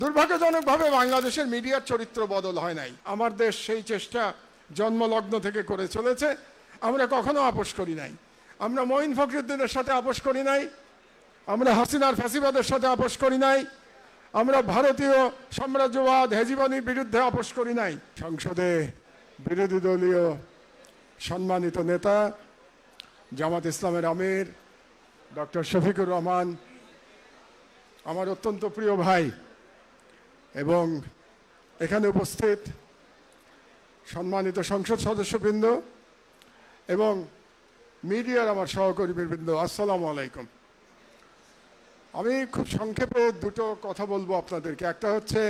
দুর্ভাগ্যজনকভাবে বাংলাদেশের মিডিয়ার চরিত্র বদল হয় নাই। আমার দেশ সেই চেষ্টা জন্মলগ্ন থেকে করে চলেছে। আমরা কখনো আপোষ করি নাই। আমরা মঈন ফখরুদ্দিনের সাথে আপোষ করি নাই, আমরা হাসিনার ফ্যাসিবাদের সাথে আপোষ করি নাই, আমরা ভারতীয় সাম্রাজ্যবাদ হেজিমনির বিরুদ্ধে আপোষ করি নাই। সংসদে বিরোধী দলীয় সম্মানিত নেতা জামাত ইসলামের আমির ডক্টর শফিকুর রহমান, আমার অত্যন্ত প্রিয় ভাই, এবং এখানে উপস্থিত সম্মানিত সংসদ সদস্যবৃন্দ এবং মিডিয়ার আমার সহকর্মীবৃন্দ, আসসালামু আলাইকুম। আমি খুব সংক্ষেপে দুটো কথা বলবো আপনাদেরকে। একটা হচ্ছে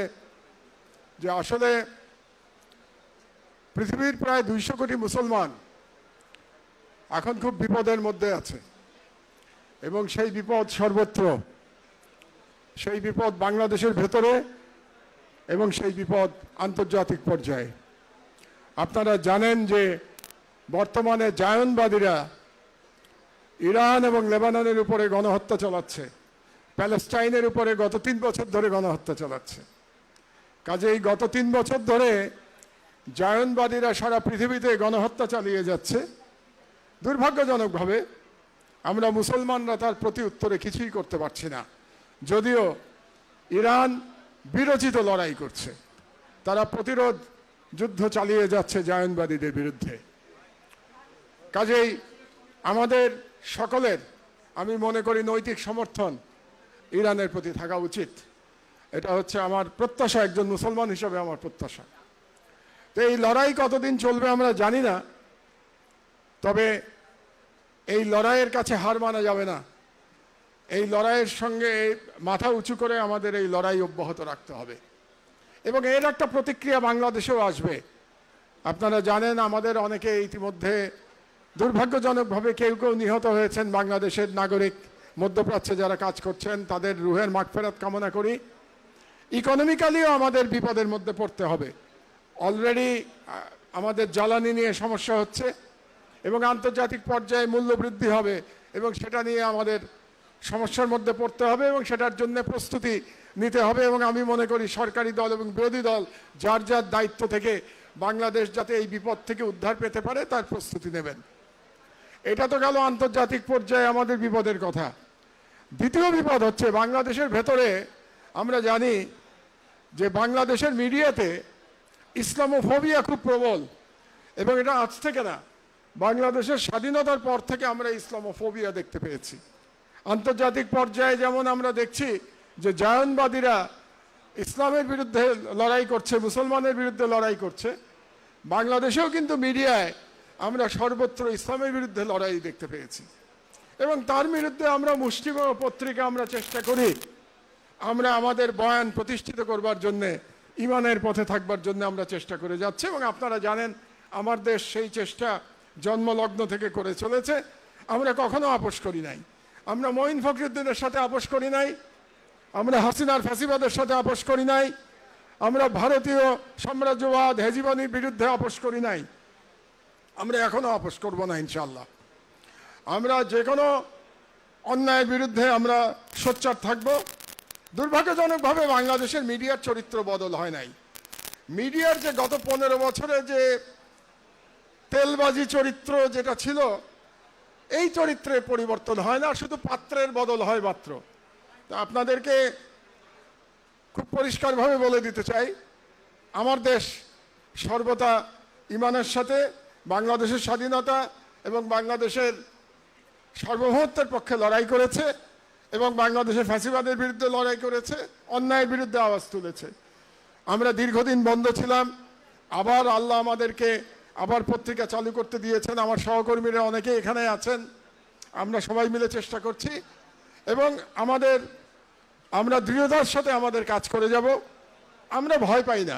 যে আসলে পৃথিবীর প্রায় 200 কোটি মুসলমান এখন খুব বিপদের মধ্যে আছে, এবং সেই বিপদ সর্বত্র। সেই বিপদ বাংলাদেশের ভেতরে এবং সেই বিপদ আন্তর্জাতিক পর্যায়ে। আপনারা জানেন যে বর্তমানে জায়নবাদীরা ইরান এবং লেবাননের উপরে গণহত্যা চালাচ্ছে, প্যালেস্টাইনের উপরে গত 3 বছর ধরে গণহত্যা চালাচ্ছে। কাজেই গত 3 বছর ধরে জায়নবাদীরা সারা পৃথিবীতে গণহত্যা চালিয়ে যাচ্ছে। দুর্ভাগ্যজনকভাবে আমরা মুসলমানরা তার প্রতি উত্তরে কিছুই করতে পারছি না, যদিও ইরান বিরোচিত লড়াই করছে। তারা প্রতিরোধ যুদ্ধ চালিয়ে যাচ্ছে জায়নবাদীদের বিরুদ্ধে। কাজেই আমাদের সকলের, আমি মনে করি, নৈতিক সমর্থন ইরানের প্রতি থাকা উচিত। এটা হচ্ছে আমার প্রত্যাশা, একজন মুসলমান হিসেবে আমার প্রত্যাশা। তো এই লড়াই কতদিন চলবে আমরা জানি না, তবে এই লড়াইয়ের কাছে হার মানা যাবে না। এই লড়াইয়ের সঙ্গে মাথা উঁচু করে আমাদের এই লড়াই অব্যাহত রাখতে হবে, এবং এর একটা প্রতিক্রিয়া বাংলাদেশেও আসবে। আপনারা জানেন আমাদের অনেকে ইতিমধ্যে দুর্ভাগ্যজনকভাবে কেউ কেউ নিহত হয়েছেন বাংলাদেশের নাগরিক, মধ্যপ্রাচ্যে যারা কাজ করছেন, তাদের রুহের মাগফিরাত কামনা করি। ইকোনমিক্যালিও আমাদের বিপদের মধ্যে পড়তে হবে। অলরেডি আমাদের জ্বালানি নিয়ে সমস্যা হচ্ছে, এবং আন্তর্জাতিক পর্যায়ে মূল্য বৃদ্ধি হবে, এবং সেটা নিয়ে আমাদের সমস্যার মধ্যে পড়তে হবে, এবং সেটার জন্য প্রস্তুতি নিতে হবে। এবং আমি মনে করি সরকারি দল এবং বিরোধী দল যার যার দায়িত্ব থেকে বাংলাদেশ যাতে এই বিপদ থেকে উদ্ধার পেতে পারে তার প্রস্তুতি নেবেন। এটা তো গেল আন্তর্জাতিক পর্যায়ে আমাদের বিপদের কথা। দ্বিতীয় বিপদ হচ্ছে বাংলাদেশের ভেতরে। আমরা জানি যে বাংলাদেশের মিডিয়াতে ইসলামোফোবিয়া খুব প্রবল, এবং এটা আজ থেকে না, বাংলাদেশের স্বাধীনতার পর থেকে আমরা ইসলামোফোবিয়া দেখতে পেয়েছি। আন্তর্জাতিক পর্যায়ে যেমন আমরা দেখছি যে জায়নবাদীরা ইসলামের বিরুদ্ধে লড়াই করছে, মুসলমানের বিরুদ্ধে লড়াই করছে, বাংলাদেশেও কিন্তু মিডিয়ায় আমরা সর্বত্র ইসলামের বিরুদ্ধে লড়াই দেখতে পেয়েছি। এবং তার বিরুদ্ধে আমরা মুষ্টিমেয় পত্রিকা আমরা চেষ্টা করি, আমরা আমাদের বয়ান প্রতিষ্ঠিত করবার জন্যে, ইমানের পথে থাকবার জন্য আমরা চেষ্টা করে যাচ্ছি। এবং আপনারা জানেন আমার দেশ সেই চেষ্টা জন্মলগ্ন থেকে করে চলেছে। আমরা কখনো আপোষ করি নাই। আমরা মঈন ফখরুদ্দিনের সাথে আপোষ করি নাই, আমরা হাসিনার ফ্যাসিবাদের সাথে আপোষ করি নাই, আমরা ভারতীয় সাম্রাজ্যবাদ হেজিমনির বিরুদ্ধে আপোষ করি নাই, আমরা এখনো আপোষ করব না ইনশাল্লাহ। আমরা যে কোনো অন্যায়ের বিরুদ্ধে আমরা সোচ্চার থাকব। দুর্ভাগ্যজনকভাবে বাংলাদেশের মিডিয়ার চরিত্র বদল হয় নাই। মিডিয়ার যে গত 15 বছরে যে তেলবাজি চরিত্র যেটা ছিল, এই চরিত্রের পরিবর্তন হয় না, শুধু পাত্রের বদল হয় মাত্র। তা আপনাদেরকে খুব পরিষ্কারভাবে বলে দিতে চাই, আমার দেশ সর্বদা ইমানের সাথে বাংলাদেশের স্বাধীনতা এবং বাংলাদেশের সার্বভৌমত্বের পক্ষে লড়াই করেছে, এবং বাংলাদেশের ফ্যাসিবাদের বিরুদ্ধে লড়াই করেছে, অন্যায়ের বিরুদ্ধে আওয়াজ তুলেছে। আমরা দীর্ঘদিন বন্ধ ছিলাম, আবার আল্লাহ আমাদেরকে আবার পত্রিকা চালু করতে দিয়েছেন। আমার সহকর্মীরা অনেকে এখানে আছেন, আমরা সবাই মিলে চেষ্টা করছি, এবং আমরা দৃঢ়তার সাথে আমাদের কাজ করে যাব। আমরা ভয় পাই না।